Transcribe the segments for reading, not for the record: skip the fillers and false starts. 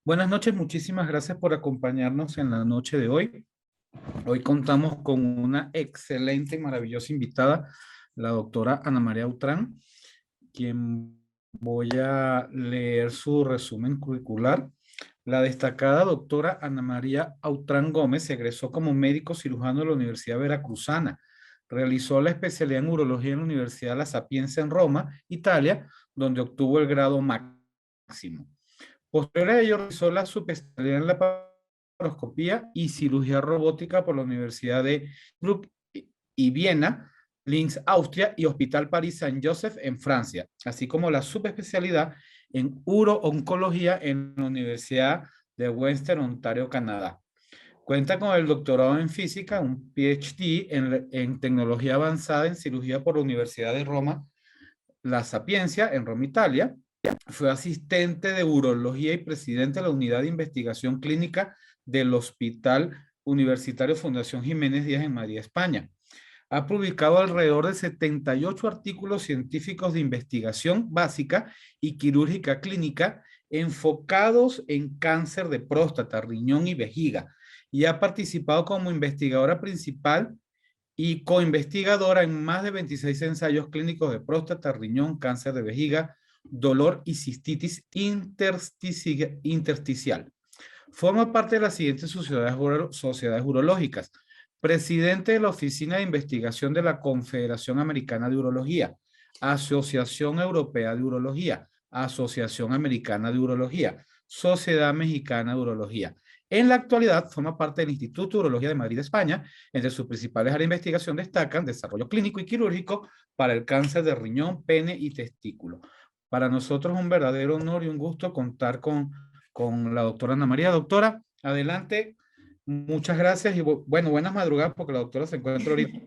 Buenas noches, muchísimas gracias por acompañarnos en la noche de hoy. Hoy contamos con una excelente y maravillosa invitada, la doctora Ana María Autrán, quien voy a leer su resumen curricular. La destacada doctora Ana María Autrán Gómez egresó como médico cirujano de la Universidad Veracruzana. Realizó la especialidad en urología en la Universidad La Sapienza en Roma, Italia, donde obtuvo el grado máximo. Posterior a ello, realizó la subespecialidad en laparoscopía y cirugía robótica por la Universidad de Innsbruck y Viena, Linz, Austria, y Hospital Paris Saint-Joseph en Francia, así como la subespecialidad en uro-oncología en la Universidad de Western Ontario, Canadá. Cuenta con el doctorado en física, un PhD en tecnología avanzada en cirugía por la Universidad de Roma, La Sapienza, en Roma, Italia. Fue asistente de urología y presidente de la unidad de investigación clínica del Hospital Universitario Fundación Jiménez Díaz en Madrid, España. Ha publicado alrededor de 78 artículos científicos de investigación básica y quirúrgica clínica enfocados en cáncer de próstata, riñón y vejiga, y ha participado como investigadora principal y coinvestigadora en más de 26 ensayos clínicos de próstata, riñón, cáncer de vejiga, dolor y cistitis intersticial. Forma parte de las siguientes sociedades urológicas. Presidente de la Oficina de Investigación de la Confederación Americana de Urología, Asociación Europea de Urología, Asociación Americana de Urología, Sociedad Mexicana de Urología. En la actualidad forma parte del Instituto de Urología de Madrid, España. Entre sus principales áreas de investigación destacan desarrollo clínico y quirúrgico para el cáncer de riñón, pene y testículo. Para nosotros es un verdadero honor y un gusto contar con la doctora Ana María. Doctora, adelante. Muchas gracias y bueno, buenas madrugadas porque la doctora se encuentra ahorita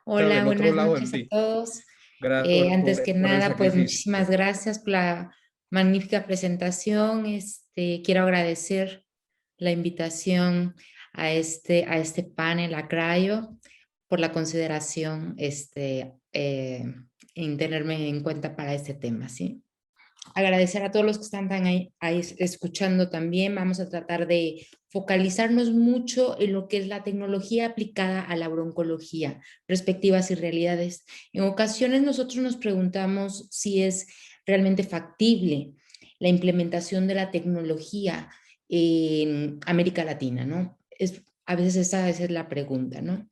Hola, del otro buenas lado del noches a sí. todos. Gracias por, Antes por, que por el nada, pues sacrificio. muchísimas gracias por la magnífica presentación. Quiero agradecer la invitación a este panel, a Crayo, por la consideración en tenerme en cuenta para este tema, ¿sí? Agradecer a todos los que están ahí escuchando también. Vamos a tratar de focalizarnos mucho en lo que es la tecnología aplicada a la broncología, perspectivas y realidades. En ocasiones nosotros nos preguntamos si es realmente factible la implementación de la tecnología en América Latina, ¿no? A veces esa es la pregunta, ¿no?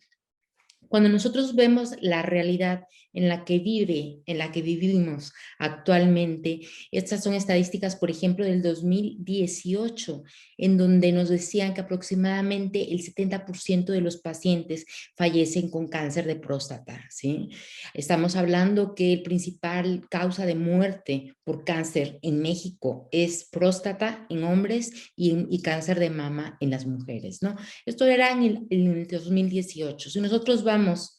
Cuando nosotros vemos la realidad en la que vivimos actualmente, estas son estadísticas, por ejemplo, del 2018, en donde nos decían que aproximadamente el 70% de los pacientes fallecen con cáncer de próstata, ¿sí? Estamos hablando que el principal causa de muerte por cáncer en México es próstata en hombres y cáncer de mama en las mujeres, ¿no? Esto era en el 2018. Si nosotros vamos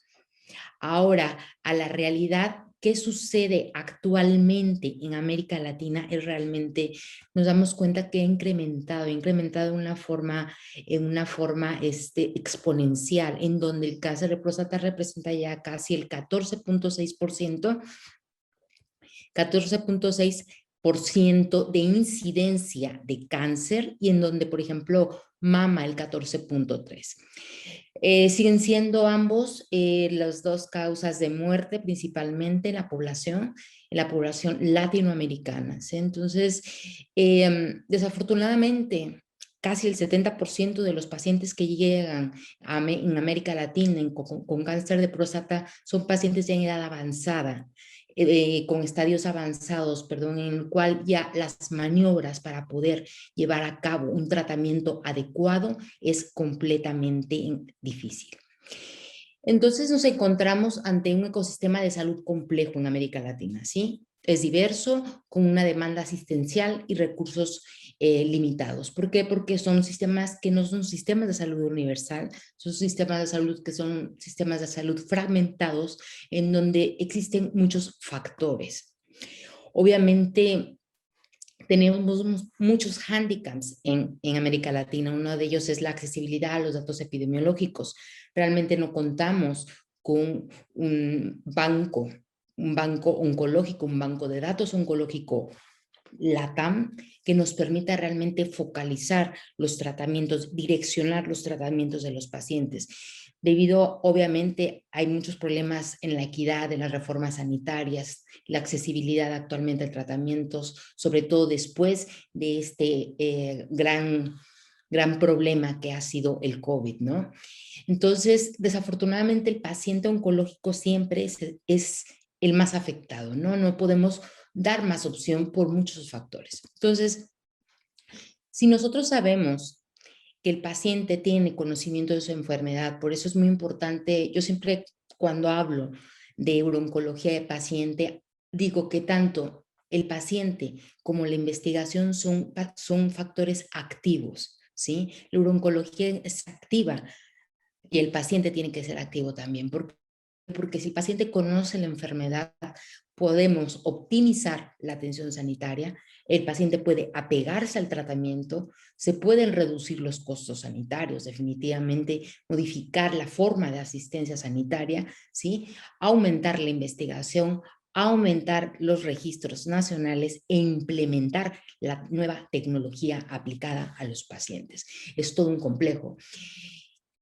ahora a la realidad, ¿qué sucede actualmente en América Latina? Es realmente, nos damos cuenta que ha incrementado en una forma exponencial, en donde el cáncer de próstata representa ya casi el 14.6% de incidencia de cáncer y en donde, por ejemplo, mama el 14.3%. Siguen siendo ambos las dos causas de muerte principalmente en la población latinoamericana, ¿sí? Entonces, desafortunadamente, casi el 70% de los pacientes que llegan en América Latina con cáncer de próstata son pacientes ya en edad avanzada, con estadios avanzados, perdón, en el cual ya las maniobras para poder llevar a cabo un tratamiento adecuado es completamente difícil. Entonces nos encontramos ante un ecosistema de salud complejo en América Latina, ¿sí? Es diverso, con una demanda asistencial y recursos limitados. ¿Por qué? Porque son sistemas que no son sistemas de salud universal, son sistemas de salud que son sistemas de salud fragmentados, en donde existen muchos factores. Obviamente, tenemos muchos hándicaps en América Latina. Uno de ellos es la accesibilidad a los datos epidemiológicos. Realmente no contamos con un banco oncológico, un banco de datos oncológico LATAM que nos permita realmente focalizar los tratamientos, direccionar los tratamientos de los pacientes. Debido, obviamente, hay muchos problemas en la equidad de las reformas sanitarias, la accesibilidad actualmente a tratamientos, sobre todo después de este gran problema que ha sido el COVID, ¿no? Entonces, desafortunadamente, el paciente oncológico siempre es el más afectado, ¿no? No podemos dar más opción por muchos factores. Entonces, si nosotros sabemos que el paciente tiene conocimiento de su enfermedad, por eso es muy importante, yo siempre cuando hablo de oncología de paciente, digo que tanto el paciente como la investigación son factores activos, ¿sí? La oncología es activa y el paciente tiene que ser activo también, porque si el paciente conoce la enfermedad, podemos optimizar la atención sanitaria, el paciente puede apegarse al tratamiento, se pueden reducir los costos sanitarios, definitivamente modificar la forma de asistencia sanitaria, ¿sí? Aumentar la investigación, aumentar los registros nacionales e implementar la nueva tecnología aplicada a los pacientes. Es todo un complejo.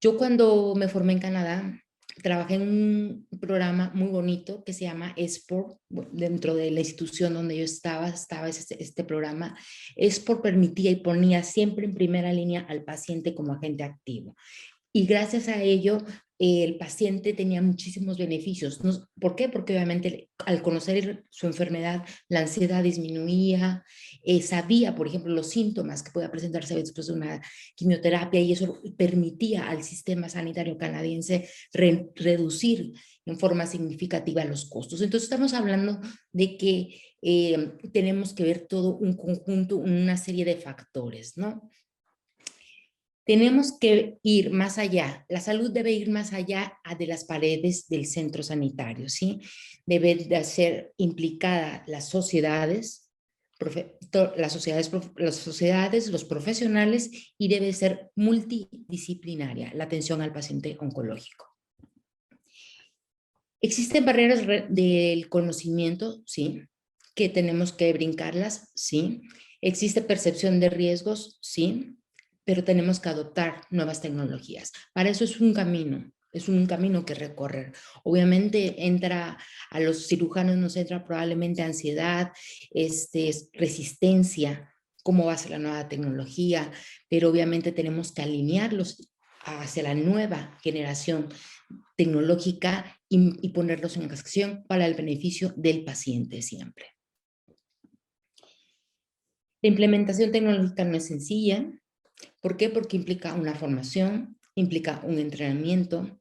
Yo cuando me formé en Canadá, trabajé en un programa muy bonito que se llama SPORT, dentro de la institución donde yo estaba este programa. SPORT permitía y ponía siempre en primera línea al paciente como agente activo. Y gracias a ello, el paciente tenía muchísimos beneficios. ¿Por qué? Porque obviamente al conocer su enfermedad, la ansiedad disminuía, sabía, por ejemplo, los síntomas que podía presentarse después de una quimioterapia y eso permitía al sistema sanitario canadiense reducir en forma significativa los costos. Entonces estamos hablando de que tenemos que ver todo un conjunto, una serie de factores, ¿no? Tenemos que ir más allá. La salud debe ir más allá de las paredes del centro sanitario, ¿sí? Debe de ser implicada las sociedades, los profesionales y debe ser multidisciplinaria la atención al paciente oncológico. ¿Existen barreras del conocimiento? Sí. ¿Que tenemos que brincarlas? Sí. ¿Existe percepción de riesgos? Sí. Pero tenemos que adoptar nuevas tecnologías. Para eso es un camino que recorrer. Obviamente a los cirujanos nos entra probablemente ansiedad, resistencia, cómo va a ser la nueva tecnología, pero obviamente tenemos que alinearlos hacia la nueva generación tecnológica y ponerlos en acción para el beneficio del paciente siempre. La implementación tecnológica no es sencilla. ¿Por qué? Porque implica una formación, implica un entrenamiento,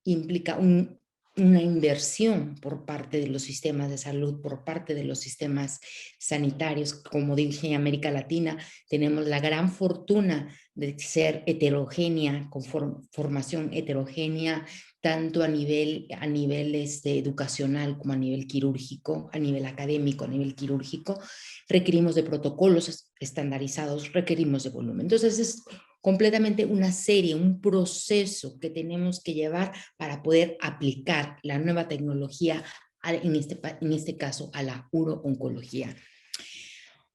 implica una inversión por parte de los sistemas de salud, por parte de los sistemas sanitarios. Como dije, en América Latina tenemos la gran fortuna de ser heterogénea, con formación heterogénea, tanto a nivel educacional como a nivel quirúrgico, a nivel académico, a nivel quirúrgico. Requerimos de protocolos estandarizados, requerimos de volumen. Entonces es completamente una serie, un proceso que tenemos que llevar para poder aplicar la nueva tecnología, en este caso, a la uro-oncología.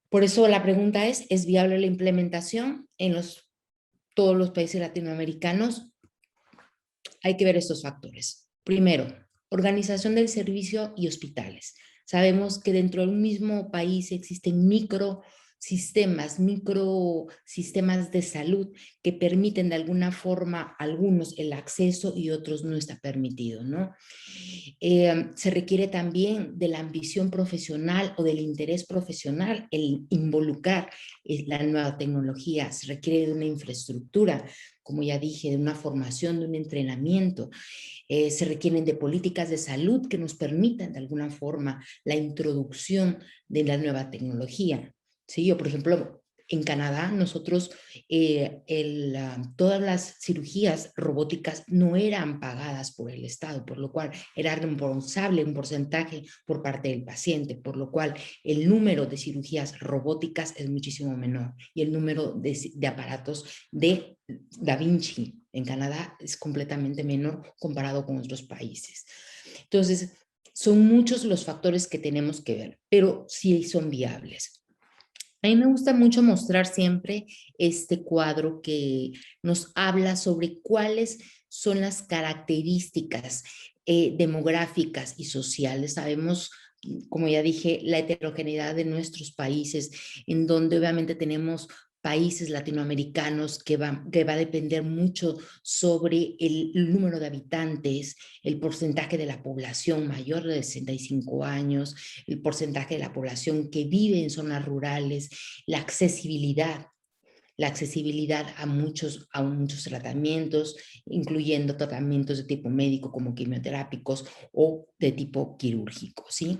Por eso la pregunta ¿es viable la implementación en todos los países latinoamericanos? Hay que ver estos factores. Primero, organización del servicio y hospitales. Sabemos que dentro de un mismo país existen microsistemas de salud que permiten de alguna forma algunos el acceso y otros no está permitido, ¿no? Se requiere también de la ambición profesional o del interés profesional, el involucrar la nueva tecnología. Se requiere de una infraestructura, como ya dije, de una formación, de un entrenamiento. Se requieren de políticas de salud que nos permitan de alguna forma la introducción de la nueva tecnología. ¿Sí? Yo, por ejemplo, en Canadá, nosotros, todas las cirugías robóticas no eran pagadas por el Estado, por lo cual era reembolsable un porcentaje por parte del paciente, por lo cual el número de cirugías robóticas es muchísimo menor y el número de aparatos de Da Vinci en Canadá es completamente menor comparado con otros países. Entonces, son muchos los factores que tenemos que ver, pero sí son viables. A mí me gusta mucho mostrar siempre este cuadro que nos habla sobre cuáles son las características demográficas y sociales. Sabemos, como ya dije, la heterogeneidad de nuestros países, en donde obviamente tenemos países latinoamericanos que va a depender mucho sobre el número de habitantes, el porcentaje de la población mayor de 65 años, el porcentaje de la población que vive en zonas rurales, la accesibilidad a muchos tratamientos, incluyendo tratamientos de tipo médico como quimioterápicos o de tipo quirúrgico, ¿sí?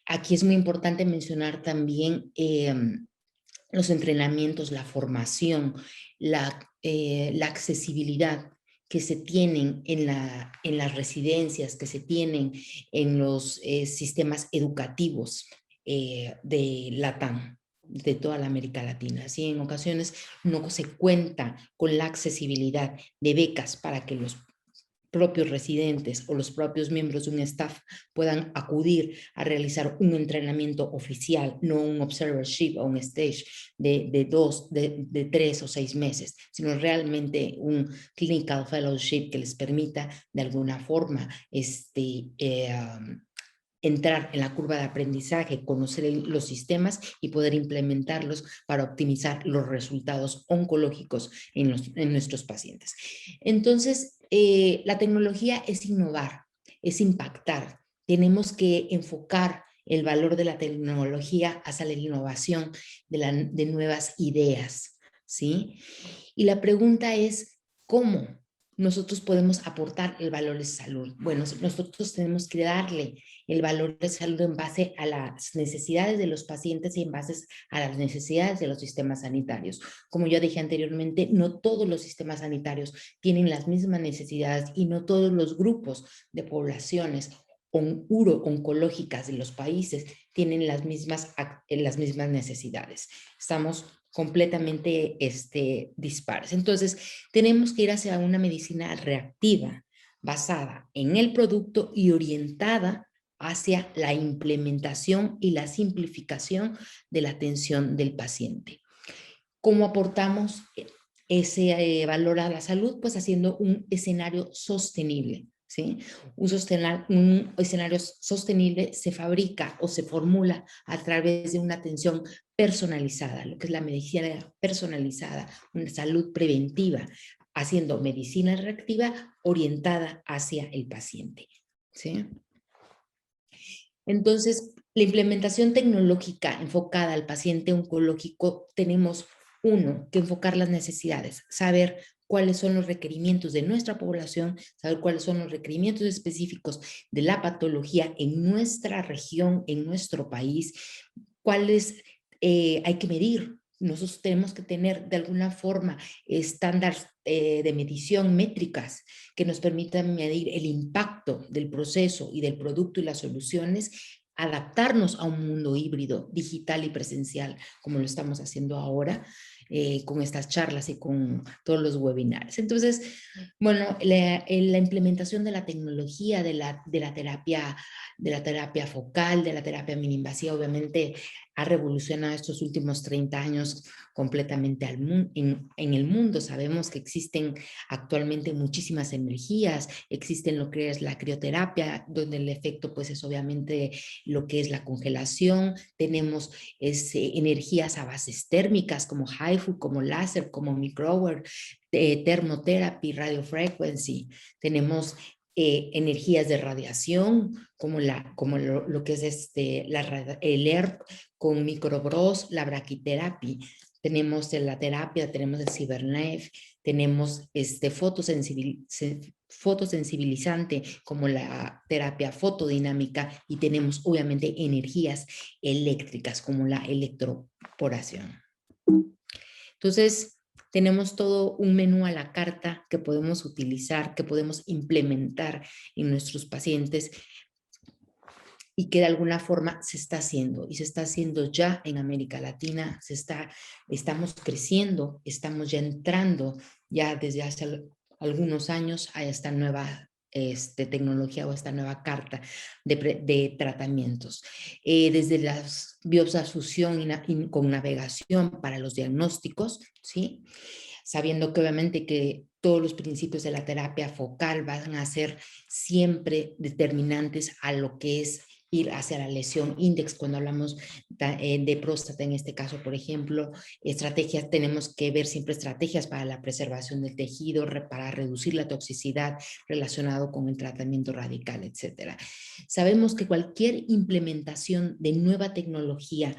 Aquí es muy importante mencionar también los entrenamientos, la formación, la accesibilidad que se tienen en las residencias, que se tienen en los sistemas educativos de LATAM, de toda la América Latina. Así, en ocasiones no se cuenta con la accesibilidad de becas para que los propios residentes o los propios miembros de un staff puedan acudir a realizar un entrenamiento oficial, no un observership o un stage de 3 o 6 meses, sino realmente un clinical fellowship que les permita de alguna forma entrar en la curva de aprendizaje, conocer los sistemas y poder implementarlos para optimizar los resultados oncológicos en nuestros pacientes. Entonces, la tecnología es innovar, es impactar. Tenemos que enfocar el valor de la tecnología hacia la innovación de nuevas ideas, ¿sí? Y la pregunta es, ¿cómo nosotros podemos aportar el valor de salud? Bueno, nosotros tenemos que darle el valor de salud en base a las necesidades de los pacientes y en base a las necesidades de los sistemas sanitarios. Como yo dije anteriormente, no todos los sistemas sanitarios tienen las mismas necesidades y no todos los grupos de poblaciones oncológicas de los países tienen las mismas necesidades. Estamos completamente dispares. Entonces, tenemos que ir hacia una medicina reactiva, basada en el producto y orientada hacia la implementación y la simplificación de la atención del paciente. ¿Cómo aportamos ese valor a la salud? Pues haciendo un escenario sostenible, ¿sí? Un escenario sostenible se fabrica o se formula a través de una atención personalizada, lo que es la medicina personalizada, una salud preventiva, haciendo medicina reactiva orientada hacia el paciente, ¿sí? Entonces, la implementación tecnológica enfocada al paciente oncológico, tenemos que enfocar las necesidades, saber cuáles son los requerimientos de nuestra población, saber cuáles son los requerimientos específicos de la patología en nuestra región, en nuestro país, cuáles hay que medir. Nosotros tenemos que tener de alguna forma estándares de medición, métricas, que nos permitan medir el impacto del proceso y del producto y las soluciones, adaptarnos a un mundo híbrido, digital y presencial, como lo estamos haciendo ahora, con estas charlas y con todos los webinars. Entonces, bueno, la implementación de la tecnología, de la terapia focal, de la terapia mini-invasiva, obviamente ha revolucionado estos últimos 30 años completamente en el mundo. Sabemos que existen actualmente muchísimas energías, existen lo que es la crioterapia, donde el efecto pues es obviamente lo que es la congelación, tenemos energías a bases térmicas como HIFU, como láser, como microwear, thermotherapy, radiofrequency, tenemos energías de radiación, como lo que es el ERP con microbros, la braquiterapia. Tenemos la terapia, tenemos el CyberKnife, tenemos fotosensibilizante como la terapia fotodinámica y tenemos obviamente energías eléctricas como la electroporación. Entonces, tenemos todo un menú a la carta que podemos utilizar, que podemos implementar en nuestros pacientes y que de alguna forma se está haciendo y se está haciendo ya en América Latina, estamos creciendo, estamos ya entrando ya desde hace algunos años a esta nueva tecnología o esta nueva carta de tratamientos. Desde las biopsias fusión con navegación para los diagnósticos, ¿sí? Sabiendo que obviamente que todos los principios de la terapia focal van a ser siempre determinantes a lo que es ir hacia la lesión índex. Cuando hablamos de próstata, en este caso, por ejemplo, estrategias, tenemos que ver siempre estrategias para la preservación del tejido, para reducir la toxicidad relacionado con el tratamiento radical, etcétera. Sabemos que cualquier implementación de nueva tecnología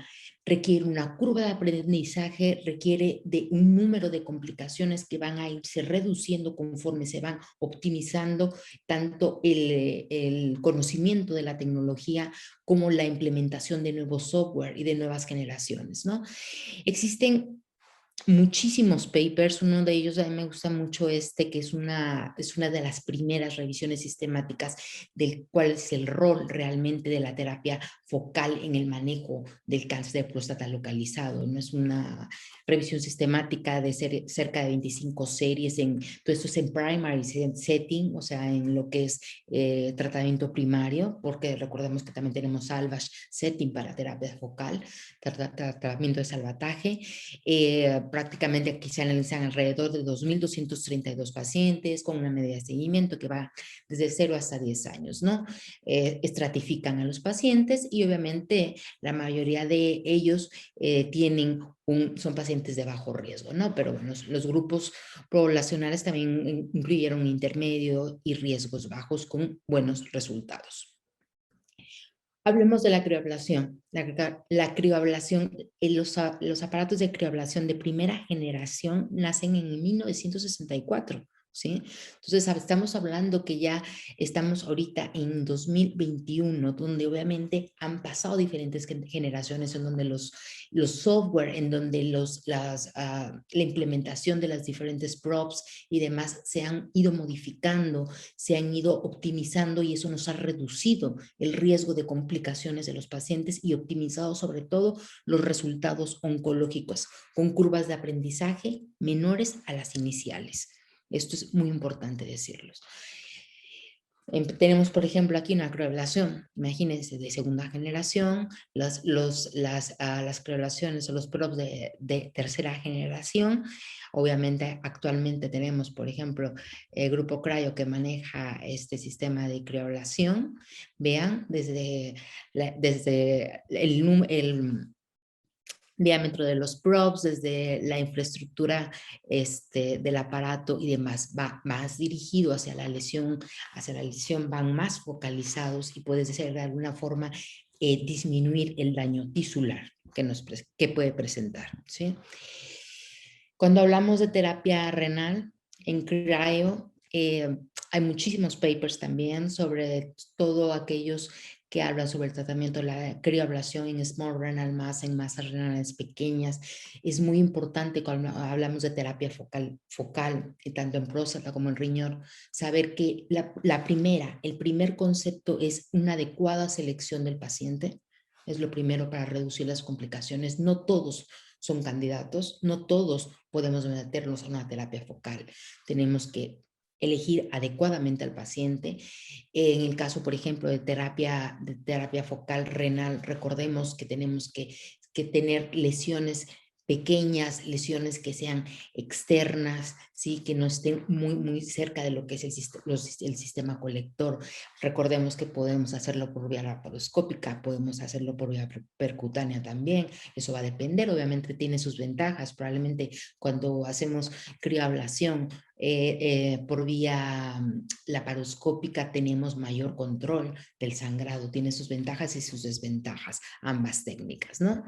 requiere una curva de aprendizaje, requiere de un número de complicaciones que van a irse reduciendo conforme se van optimizando tanto el conocimiento de la tecnología como la implementación de nuevo software y de nuevas generaciones, ¿no? Existen muchísimos papers, uno de ellos a mí me gusta mucho que es una de las primeras revisiones sistemáticas del cuál es el rol realmente de la terapia focal en el manejo del cáncer de próstata localizado. No es una revisión sistemática de cerca de 25 series, todo esto es en primary setting, o sea, en lo que es tratamiento primario, porque recordemos que también tenemos salvage setting para terapia focal, tratamiento de salvataje. Prácticamente aquí se analizan alrededor de 2.232 pacientes con una media de seguimiento que va desde 0 hasta 10 años, ¿no? Estratifican a los pacientes y obviamente la mayoría de ellos son pacientes de bajo riesgo, ¿no? Pero bueno, los grupos poblacionales también incluyeron intermedio y riesgos bajos con buenos resultados. Hablemos de la crioablación. La crioablación, los aparatos de crioablación de primera generación nacen en 1964, ¿sí? Entonces, estamos hablando que ya estamos ahorita en 2021, donde obviamente han pasado diferentes generaciones, en donde los software, en donde la implementación de las diferentes props y demás se han ido modificando, se han ido optimizando y eso nos ha reducido el riesgo de complicaciones de los pacientes y optimizado sobre todo los resultados oncológicos con curvas de aprendizaje menores a las iniciales. Esto es muy importante decirlo. Tenemos, por ejemplo, aquí una crioablación, imagínense, de segunda generación, las crioablaciones o los props de tercera generación. Obviamente, actualmente tenemos, por ejemplo, el grupo Cryo que maneja este sistema de crioablación. Vean, desde el diámetro de los props, desde la infraestructura del aparato y demás, va más dirigido hacia la lesión, van más focalizados y puede ser de alguna forma disminuir el daño tisular que puede presentar, ¿sí? Cuando hablamos de terapia renal en cryo, hay muchísimos papers también sobre todo aquellos que hablan sobre el tratamiento de la crioablación en small renal mass, en masas renales pequeñas. Es muy importante cuando hablamos de terapia focal tanto en próstata como en riñón, saber que el primer concepto es una adecuada selección del paciente. Es lo primero para reducir las complicaciones. No todos son candidatos, no todos podemos meternos a una terapia focal. Tenemos que elegir adecuadamente al paciente. En el caso, por ejemplo, de terapia focal renal, recordemos que tenemos que tener lesiones pequeñas, lesiones que sean externas, ¿sí? Que no estén muy cerca de lo que es el sistema colector. Recordemos que podemos hacerlo por vía laparoscópica, podemos hacerlo por vía percutánea también. Eso va a depender, obviamente tiene sus ventajas. Probablemente cuando hacemos crioablación por vía laparoscópica tenemos mayor control del sangrado. Tiene sus ventajas y sus desventajas, ambas técnicas, ¿no?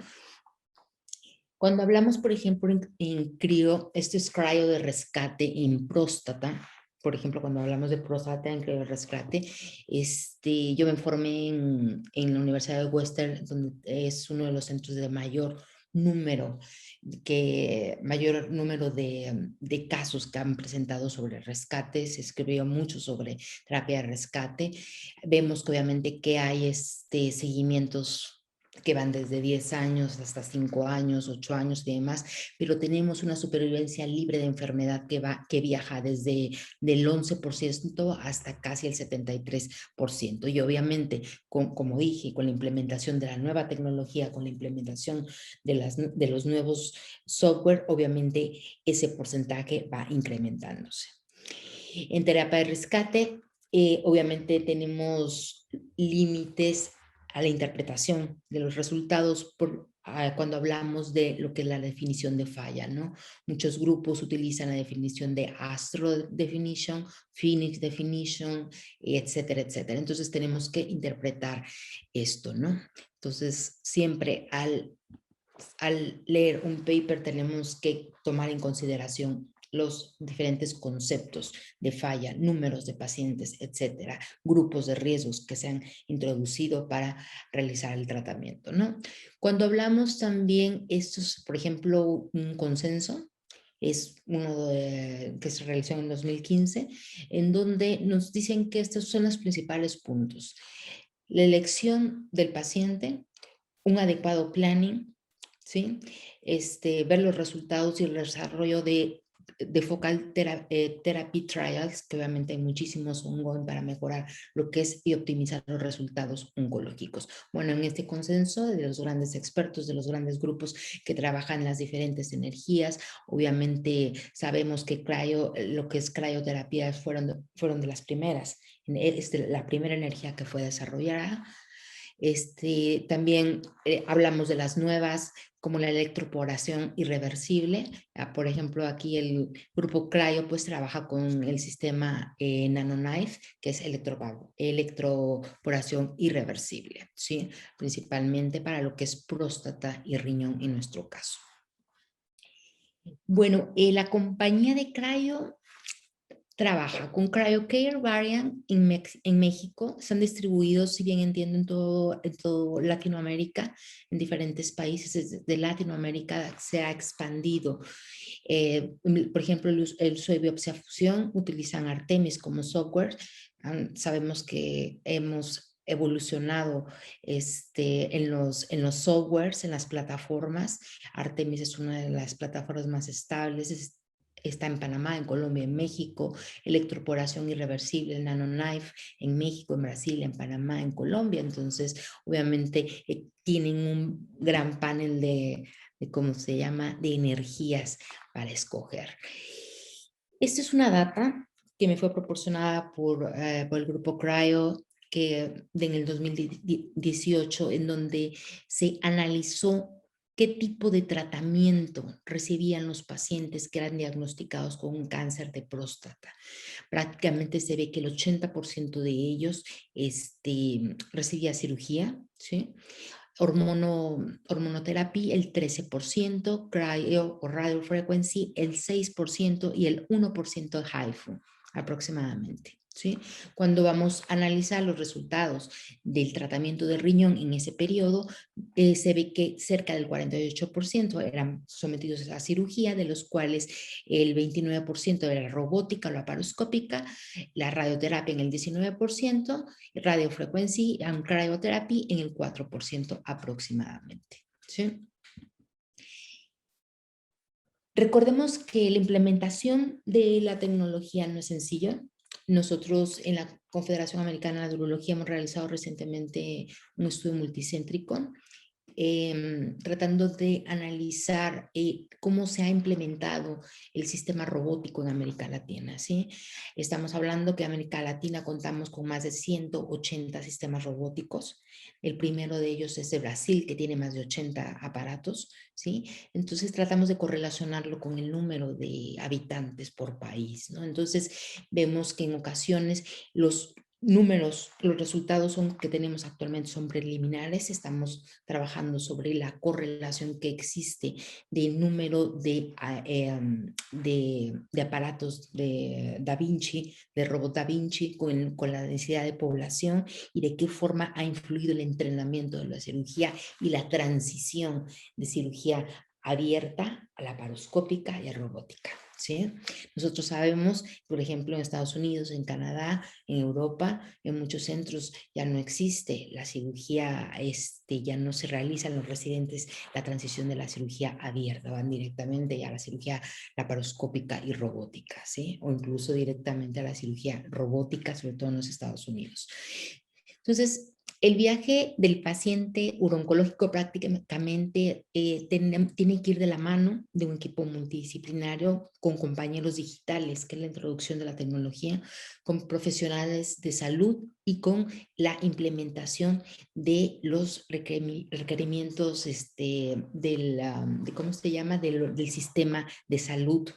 Cuando hablamos, por ejemplo, en crio, esto es cryo de rescate en próstata. Por ejemplo, cuando hablamos de próstata en cryo de rescate, yo me formé en la Universidad de Western, donde es uno de los centros de mayor número de casos que han presentado sobre rescate. Se escribió mucho sobre terapia de rescate. Vemos que obviamente que hay seguimientos que van desde 10 años hasta 5 años, 8 años y demás, pero tenemos una supervivencia libre de enfermedad que viaja desde del 11% hasta casi el 73%. Y obviamente, como dije, con la implementación de la nueva tecnología, con la implementación de los nuevos software, obviamente ese porcentaje va incrementándose. En terapia de rescate, obviamente tenemos límites a la interpretación de los resultados cuando hablamos de lo que es la definición de falla, ¿no? Muchos grupos utilizan la definición de Astro Definition, Phoenix Definition, etcétera, etcétera. Entonces tenemos que interpretar esto, ¿no? Entonces siempre al leer un paper tenemos que tomar en consideración los diferentes conceptos de falla, números de pacientes, etcétera, grupos de riesgos que se han introducido para realizar el tratamiento, ¿no? Cuando hablamos también, esto es, por ejemplo, un consenso, es uno que se realizó en 2015, en donde nos dicen que estos son los principales puntos. La elección del paciente, un adecuado planning, ¿sí? Ver los resultados y el desarrollo de focal therapy trials, que obviamente hay muchísimos ongoing para mejorar lo que es y optimizar los resultados oncológicos. Bueno, en este consenso de los grandes expertos, de los grandes grupos que trabajan en las diferentes energías, obviamente sabemos que lo que es crioterapia fueron de las primeras, la primera energía que fue desarrollada. También hablamos de las nuevas, como la electroporación irreversible. Por ejemplo, aquí el grupo Cryo pues trabaja con el sistema NanoKnife, que es electroporación irreversible, ¿sí? Principalmente para lo que es próstata y riñón en nuestro caso. Bueno, la compañía de Cryo trabaja con CryoCare Variant en México. Están distribuidos, si bien entiendo, en todo Latinoamérica, en diferentes países de Latinoamérica se ha expandido. Por ejemplo, el uso de biopsia fusión, utilizan Artemis como software. Sabemos que hemos evolucionado en los softwares, en las plataformas. Artemis es una de las plataformas más estables, está en Panamá, en Colombia, en México, electroporación irreversible, el NanoKnife en México, en Brasil, en Panamá, en Colombia. Entonces, obviamente, tienen un gran panel ¿cómo se llama?, de energías para escoger. Esta es una data que me fue proporcionada por el grupo Cryo, que en el 2018, en donde se analizó qué tipo de tratamiento recibían los pacientes que eran diagnosticados con un cáncer de próstata. Prácticamente se ve que el 80% de ellos recibía cirugía, ¿sí? Hormonoterapia el 13%, cryo o radiofrequency el 6% y el 1% de HIFU aproximadamente. ¿Sí? Cuando vamos a analizar los resultados del tratamiento de riñón en ese periodo, se ve que cerca del 48% eran sometidos a cirugía, de los cuales el 29% era robótica o laparoscópica, la radioterapia en el 19%, radiofrequencia and cryotherapy en el 4% aproximadamente. ¿Sí? Recordemos que la implementación de la tecnología no es sencilla. Nosotros en la Confederación Americana de Urología hemos realizado recientemente un estudio multicéntrico tratando de analizar cómo se ha implementado el sistema robótico en América Latina, ¿sí? Estamos hablando que en América Latina contamos con más de 180 sistemas robóticos. El primero de ellos es de Brasil, que tiene más de 80 aparatos, ¿sí? Entonces tratamos de correlacionarlo con el número de habitantes por país, ¿no? Entonces vemos que en ocasiones los resultados que tenemos actualmente son preliminares. Estamos trabajando sobre la correlación que existe del número de aparatos de Da Vinci, de robot Da Vinci, con la densidad de población y de qué forma ha influido el entrenamiento de la cirugía y la transición de cirugía abierta a laparoscópica y a robótica. ¿sí? Nosotros sabemos, por ejemplo, en Estados Unidos, en Canadá, en Europa, en muchos centros ya no existe la cirugía, ya no se realiza en los residentes la transición de la cirugía abierta, van directamente ya a la cirugía laparoscópica y robótica, ¿sí? O incluso directamente a la cirugía robótica, sobre todo en los Estados Unidos. Entonces, el viaje del paciente urooncológico prácticamente tiene que ir de la mano de un equipo multidisciplinario con compañeros digitales, que es la introducción de la tecnología, con profesionales de salud y con la implementación de los requerimientos de ¿cómo se llama? Del sistema de salud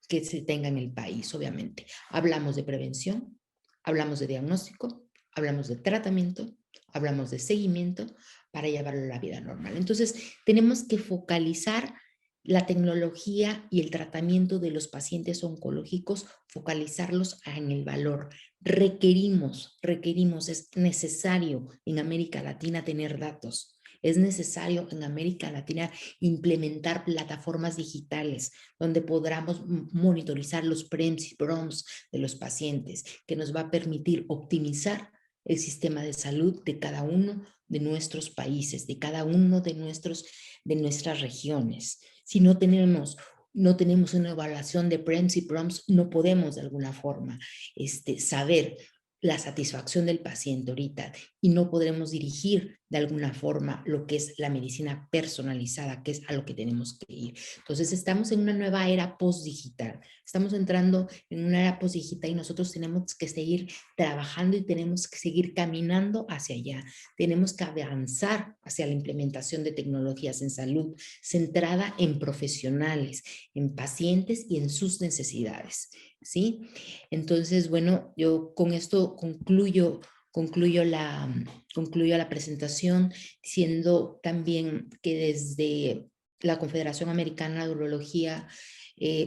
que se tenga en el país, obviamente. Hablamos de prevención, hablamos de diagnóstico, hablamos de tratamiento, hablamos de seguimiento para llevarlo a la vida normal. Entonces, tenemos que focalizar la tecnología y el tratamiento de los pacientes oncológicos, focalizarlos en el valor. Requerimos, es necesario en América Latina tener datos. Es necesario en América Latina implementar plataformas digitales donde podamos monitorizar los PREMS y PROMS de los pacientes, que nos va a permitir optimizar el sistema de salud de cada uno de nuestros países, de cada uno de nuestras regiones. Si no tenemos una evaluación de PREMS y PROMS, no podemos de alguna forma saber la satisfacción del paciente ahorita y no podremos dirigir de alguna forma lo que es la medicina personalizada, que es a lo que tenemos que ir. Entonces estamos en una nueva era post-digital, estamos entrando en una era post-digital y nosotros tenemos que seguir trabajando y tenemos que seguir caminando hacia allá. Tenemos que avanzar hacia la implementación de tecnologías en salud centrada en profesionales, en pacientes y en sus necesidades, ¿sí? Entonces, bueno, yo con esto concluyo la presentación diciendo también que desde la Confederación Americana de Urología,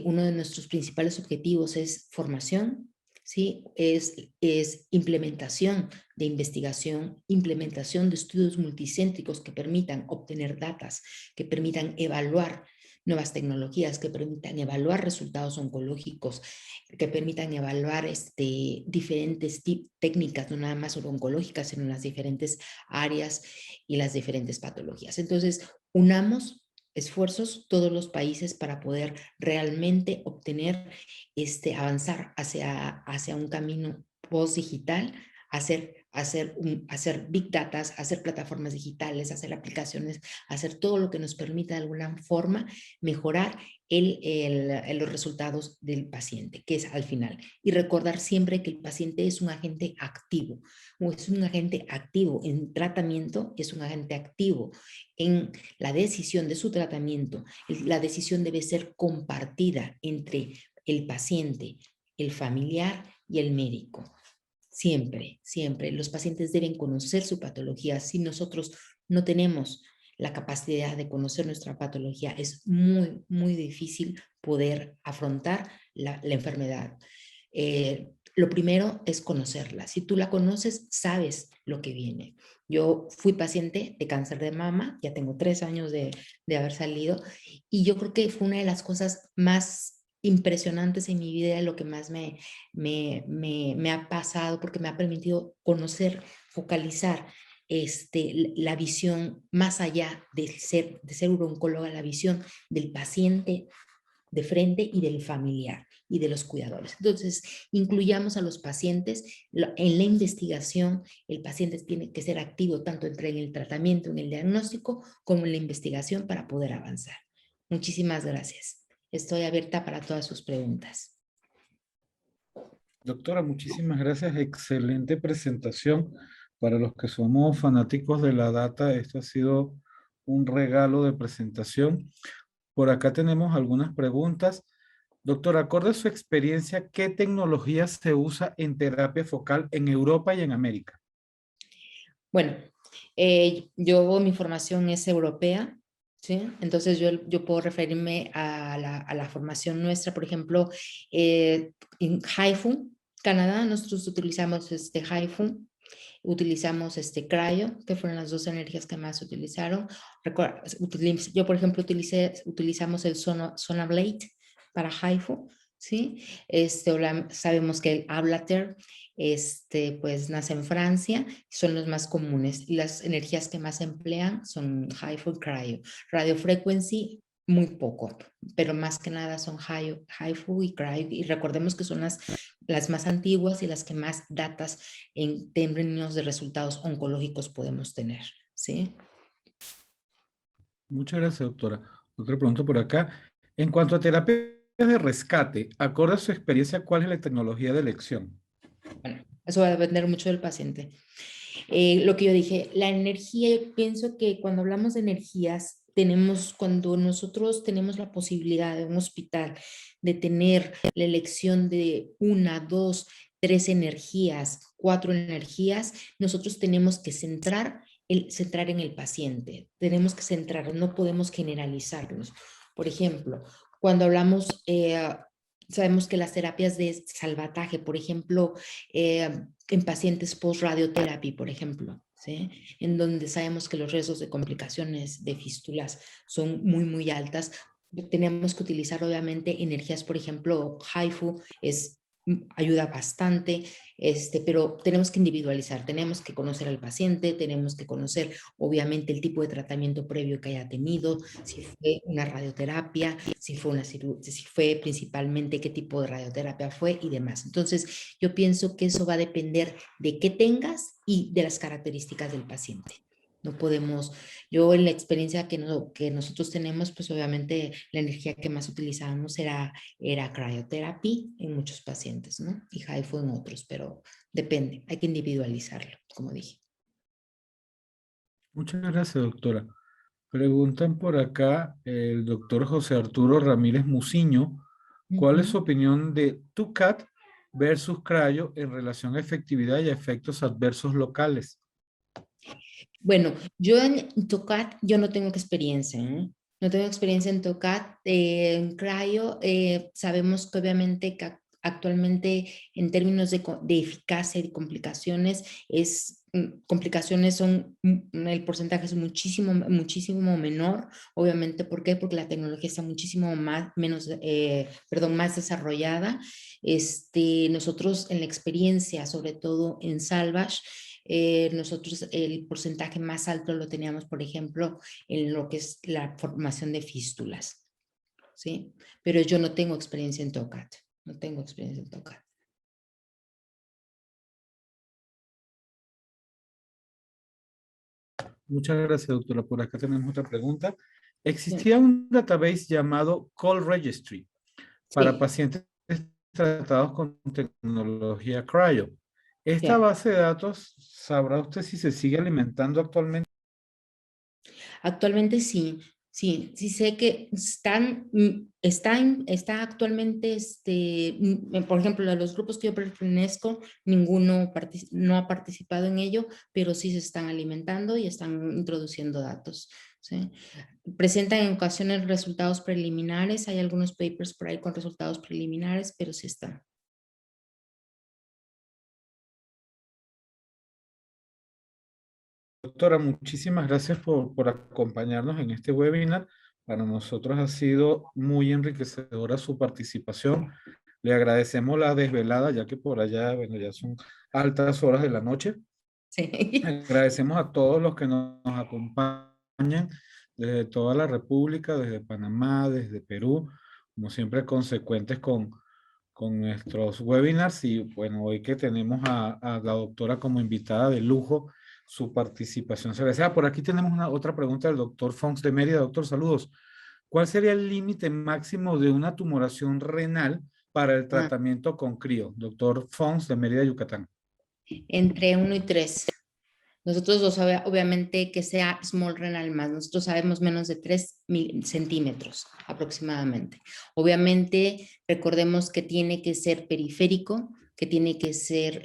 uno de nuestros principales objetivos es formación, ¿sí? Es implementación de investigación, implementación de estudios multicéntricos que permitan obtener datos, que permitan evaluar nuevas tecnologías, que permitan evaluar resultados oncológicos, que permitan evaluar diferentes técnicas, no nada más oncológicas, sino en las diferentes áreas y las diferentes patologías. Entonces, unamos esfuerzos todos los países para poder realmente obtener, avanzar hacia un camino post-digital, hacer big data, hacer plataformas digitales, hacer aplicaciones, hacer todo lo que nos permita de alguna forma mejorar los resultados del paciente, que es al final. Y recordar siempre que el paciente es un agente activo, o es un agente activo en tratamiento, es un agente activo en la decisión de su tratamiento. La decisión debe ser compartida entre el paciente, el familiar y el médico. Siempre, siempre. Los pacientes deben conocer su patología. Si nosotros no tenemos la capacidad de conocer nuestra patología, es muy, muy difícil poder afrontar la enfermedad. Lo primero es conocerla. Si tú la conoces, sabes lo que viene. Yo fui paciente de cáncer de mama, ya tengo 3 años de haber salido, y yo creo que fue una de las cosas más impresionantes en mi vida, lo que más me ha pasado, porque me ha permitido conocer, focalizar la visión más allá de ser urooncóloga, la visión del paciente de frente y del familiar y de los cuidadores. Entonces, incluyamos a los pacientes en la investigación. El paciente tiene que ser activo tanto en el tratamiento, en el diagnóstico, como en la investigación para poder avanzar. Muchísimas gracias. Estoy abierta para todas sus preguntas. Doctora, muchísimas gracias. Excelente presentación. Para los que somos fanáticos de la data, esto ha sido un regalo de presentación. Por acá tenemos algunas preguntas. Doctora, acorde a su experiencia, ¿qué tecnología se usa en terapia focal en Europa y en América? Bueno, mi formación es europea, ¿sí? Entonces yo puedo referirme a la formación nuestra, por ejemplo, en HIFU, Canadá, nosotros utilizamos HIFU, utilizamos cryo, que fueron las 2 energías que más se utilizaron. Yo, por ejemplo, utilizamos el Sonablate para HIFU, ¿sí? Sabemos que el Ablater, pues nace en Francia, son los más comunes y las energías que más se emplean son HIFU y cryo. Radiofrequency, muy poco, pero más que nada son HIFU y cryo, y recordemos que son las más antiguas y las que más datas en términos de resultados oncológicos podemos tener, ¿sí? Muchas gracias, doctora. Otra pregunta por acá. En cuanto a terapias de rescate, acorde a su experiencia, ¿cuál es la tecnología de elección? Bueno, eso va a depender mucho del paciente. Lo que yo dije, la energía, yo pienso que cuando hablamos de energías, cuando nosotros tenemos la posibilidad de un hospital de tener la elección de una, dos, tres energías, cuatro energías, nosotros tenemos que centrar en el paciente, tenemos que centrar, no podemos generalizarlos. Por ejemplo, cuando hablamos, sabemos que las terapias de salvataje, por ejemplo, en pacientes post-radioterapia, por ejemplo, ¿sí? En donde sabemos que los riesgos de complicaciones de fístulas son muy, muy altas. Tenemos que utilizar obviamente energías, por ejemplo, HIFU ayuda bastante, pero tenemos que individualizar, tenemos que conocer al paciente, tenemos que conocer obviamente el tipo de tratamiento previo que haya tenido, si fue una radioterapia, si fue principalmente qué tipo de radioterapia fue y demás. Entonces, yo pienso que eso va a depender de qué tengas y de las características del paciente. No podemos, yo en la experiencia que nosotros tenemos, pues obviamente la energía que más utilizábamos era cryoterapia en muchos pacientes, ¿no? Y HIFU en otros, pero depende, hay que individualizarlo, como dije. Muchas gracias, doctora. Preguntan por acá el doctor José Arturo Ramírez Muciño, ¿cuál es Ujú. su opinión de TUCAT versus Cryo en relación a efectividad y efectos adversos locales? Bueno, yo en TOCAT, yo no tengo experiencia, ¿eh? No tengo experiencia en TOCAT. En cryo, sabemos que obviamente actualmente en términos de eficacia y complicaciones, complicaciones el porcentaje es muchísimo, muchísimo menor, obviamente. ¿Por qué? Porque la tecnología está muchísimo más desarrollada. Nosotros en la experiencia, sobre todo en Salvage, nosotros el porcentaje más alto lo teníamos, por ejemplo, en lo que es la formación de fístulas, ¿sí? Pero yo no tengo experiencia en TOCAT, no tengo experiencia en TOCAT. Muchas gracias, doctora. Por acá tenemos otra pregunta. Sí, Existía un database llamado Call Registry para sí, pacientes tratados con tecnología Cryo. Esta sí. base de datos, ¿sabrá usted si se sigue alimentando actualmente? Actualmente sí, sí, sí sé que está actualmente, por ejemplo, de los grupos que yo pertenezco, ninguno no ha participado en ello, pero sí se están alimentando y están introduciendo datos, ¿sí? Presentan en ocasiones resultados preliminares, hay algunos papers por ahí con resultados preliminares, pero sí están. Doctora, muchísimas gracias por acompañarnos en este webinar. Para nosotros ha sido muy enriquecedora su participación. Le agradecemos la desvelada, ya que por allá, bueno, ya son altas horas de la noche. Sí. Agradecemos a todos los que nos acompañan desde toda la República, desde Panamá, desde Perú, como siempre consecuentes con nuestros webinars. Y bueno, hoy que tenemos a la doctora como invitada de lujo, su participación se agradece. Por aquí tenemos otra pregunta del doctor Fons de Mérida. Doctor, saludos. ¿Cuál sería el límite máximo de una tumoración renal para el Ah, tratamiento con crío? Doctor Fons de Mérida, Yucatán. entre 1 y 3. Nosotros obviamente que sea small renal mass, nosotros sabemos menos de 3 centímetros aproximadamente. Obviamente recordemos que tiene que ser periférico, que tiene que ser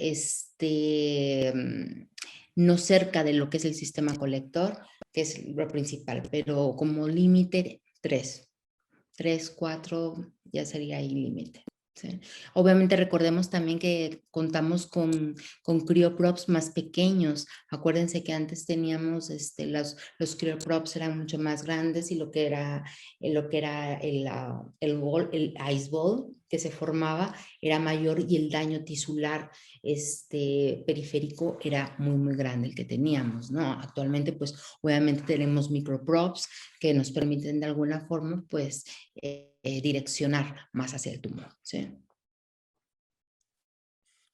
no cerca de lo que es el sistema colector, que es lo principal, pero como límite 3, 3, 4 ya sería ahí límite. ¿Sí? Obviamente recordemos también que contamos con cryoprops más pequeños. Acuérdense que antes teníamos los cryoprops eran mucho más grandes y lo que era el ice ball que se formaba era mayor y el daño tisular periférico era muy, muy grande el que teníamos, ¿no? Actualmente, pues, obviamente tenemos microprops que nos permiten de alguna forma, pues, direccionar más hacia el tumor, ¿sí?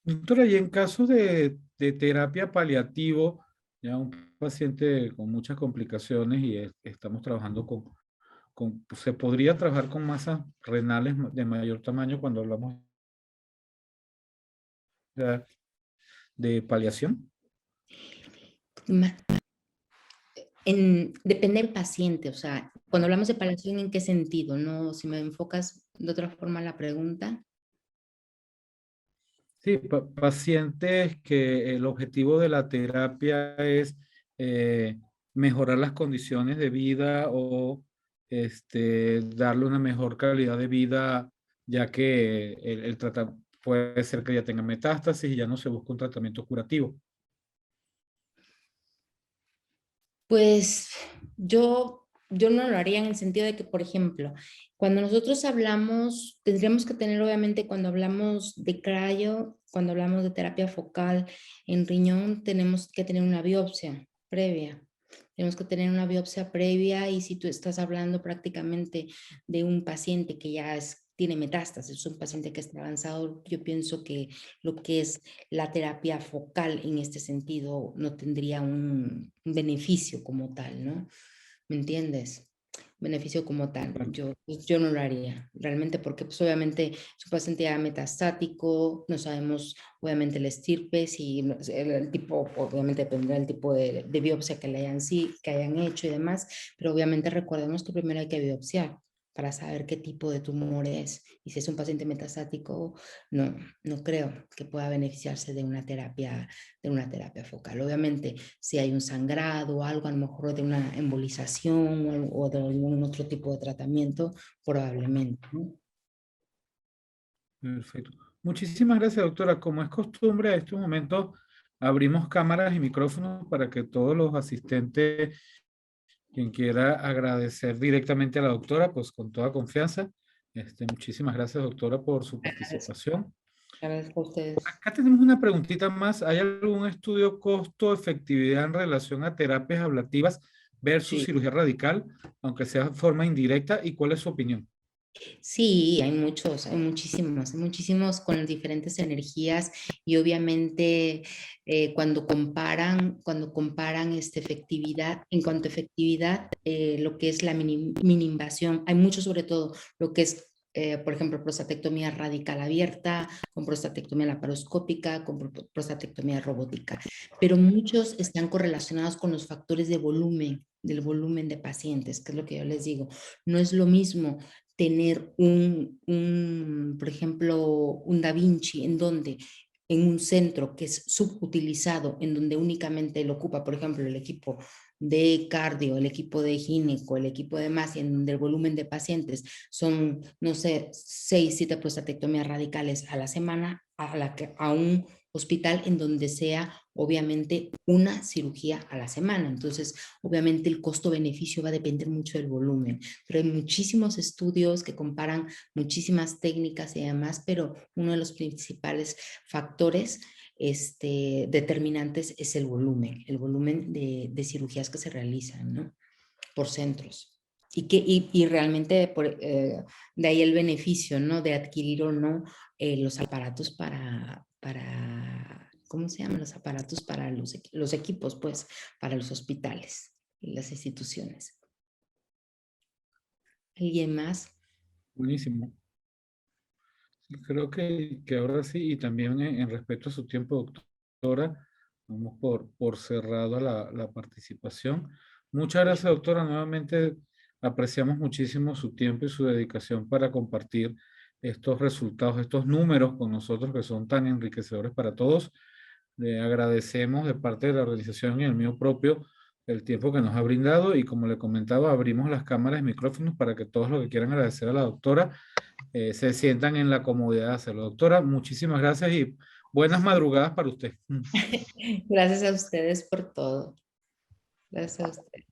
Doctora, y en caso de terapia paliativo, ya un paciente con muchas complicaciones y estamos trabajando se podría trabajar con masas renales de mayor tamaño cuando hablamos de paliación. Ma- depende del paciente, o sea, cuando hablamos de paliación, ¿en qué sentido? No, si me enfocas de otra forma la pregunta. Sí, pacientes que el objetivo de la terapia es eh, mejorar las condiciones de vida o darle una mejor calidad de vida, ya que el tratamiento puede ser que ya tenga metástasis y ya no se busca un tratamiento curativo. Pues yo no lo haría en el sentido de que, por ejemplo, cuando nosotros hablamos, tendríamos que tener, obviamente, cuando hablamos de cryo, cuando hablamos de terapia focal en riñón, tenemos que tener una biopsia previa. Tenemos que tener una biopsia previa y si tú estás hablando prácticamente de un paciente que ya tiene metástasis, es un paciente que está avanzado, yo pienso que lo que es la terapia focal en este sentido no tendría un beneficio como tal, ¿no? ¿Me entiendes? Beneficio como tal. Claro. Yo no lo haría, realmente, porque pues obviamente es un paciente ya metastático, no sabemos obviamente el estirpe, si el tipo, obviamente dependerá del tipo de biopsia que le hayan, sí, que hayan hecho y demás, pero obviamente recordemos que primero hay que biopsiar para saber qué tipo de tumor es. Y si es un paciente metastático, no, no creo que pueda beneficiarse de una terapia focal. Obviamente, si hay un sangrado o algo, a lo mejor de una embolización o de algún otro tipo de tratamiento, probablemente, ¿no? Perfecto. Muchísimas gracias, doctora. Como es costumbre, a estos momentos abrimos cámaras y micrófonos para que todos los asistentes, quien quiera agradecer directamente a la doctora, pues con toda confianza. Muchísimas gracias, doctora, por su Agradezco, participación. agradezco a ustedes. Acá tenemos una preguntita más. ¿Hay algún estudio costo-efectividad en relación a terapias ablativas versus Sí. cirugía radical, aunque sea de forma indirecta? ¿Y cuál es su opinión? Sí, hay muchos, hay muchísimos con diferentes energías y obviamente cuando comparan efectividad, en cuanto a efectividad, lo que es la mini invasión, hay mucho sobre todo lo que es, por ejemplo, prostatectomía radical abierta, con prostatectomía laparoscópica, con prostatectomía robótica, pero muchos están correlacionados con los factores de volumen, del volumen de pacientes, que es lo que yo les digo. No es lo mismo tener por ejemplo, un Da Vinci en un centro que es subutilizado, en donde únicamente lo ocupa, por ejemplo, el equipo de cardio, el equipo de gineco, el equipo de más, y en donde el volumen de pacientes son, no sé, 6, 7 prostatectomías radicales a la semana, a un hospital en donde sea obviamente una cirugía a la semana. Entonces, obviamente el costo-beneficio va a depender mucho del volumen, pero hay muchísimos estudios que comparan muchísimas técnicas y demás, pero uno de los principales factores determinantes es el volumen de cirugías que se realizan, ¿no? Por centros. Y realmente de ahí el beneficio, ¿no? De adquirir o no los aparatos ¿cómo se llaman? Los aparatos para los equipos, pues, para los hospitales y las instituciones. ¿Alguien más? Buenísimo. Sí, creo que ahora sí, y también en respecto a su tiempo, doctora, vamos por cerrado la participación. Muchas gracias, doctora. Nuevamente apreciamos muchísimo su tiempo y su dedicación para compartir estos resultados, estos números con nosotros que son tan enriquecedores para todos. Le agradecemos de parte de la organización y el mío propio el tiempo que nos ha brindado y como le comentaba, abrimos las cámaras y micrófonos para que todos los que quieran agradecer a la doctora se sientan en la comodidad de hacerlo. Doctora, muchísimas gracias y buenas madrugadas para usted. Gracias a ustedes por todo. Gracias a ustedes.